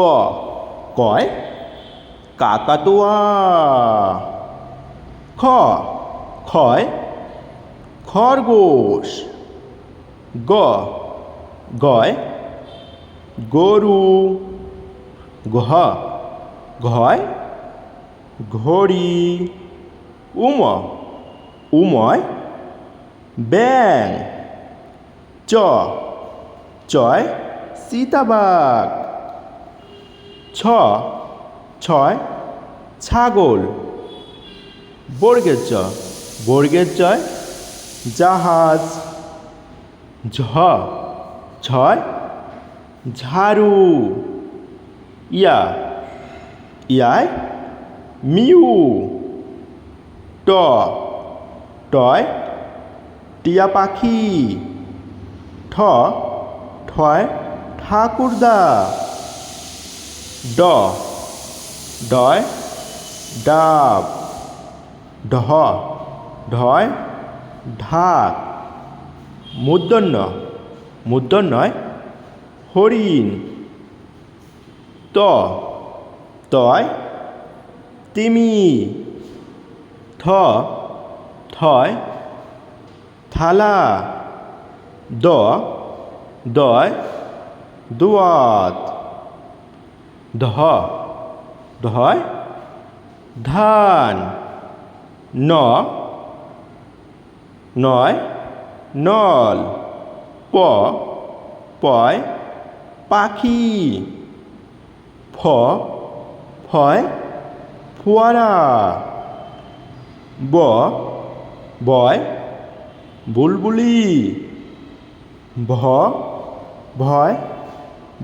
ক কয় কাকাতুয়া। খ খয় খরগোশ। গ গয় গরু। ঘ ঘয় ঘড়ি। উম উময় ব্যাঙ। চ চয় চিতাবাঘ। ছ ছয় ছাগল। বর্গের চয় জাহাজ। ঝ ঝয় ঝাড়ু। ইয়ায় মিউ। ট টয় টিয়া পাখি। ঠ ঠয় ঠাকুরদা। ড ডয় ডাব। ঢ ঢয় ঢাক। মূর্ধন্যয় হরিণ। ত তয় তিমি। থ থয় থালা। দ দয় দোয়াত। ধ ধয় ধান। ন নয় নল। প পয় পাখি। ফ ফয় ফোয়ারা। ব বয় বুলবুলি। ভ ভয়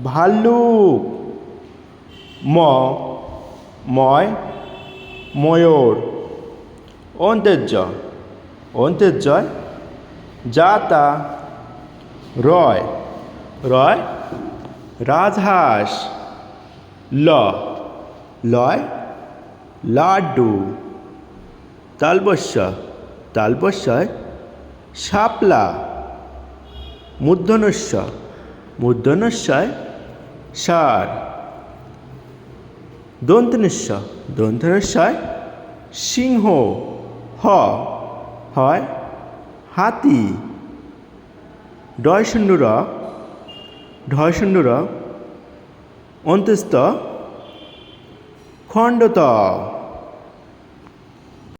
ভাল্লুক। ম ময় ময়ূর। অন্তের জয় যাতা। রয় রয় রাজহাঁস। ল লয় লাড্ডু। তালবস্যয় শাপলা। মূর্ধন্যয় ষাঁড়। দন্ত্যনয় সিংহ। হয় হাতি। ঢয় অন্তস্থ খণ্ডত।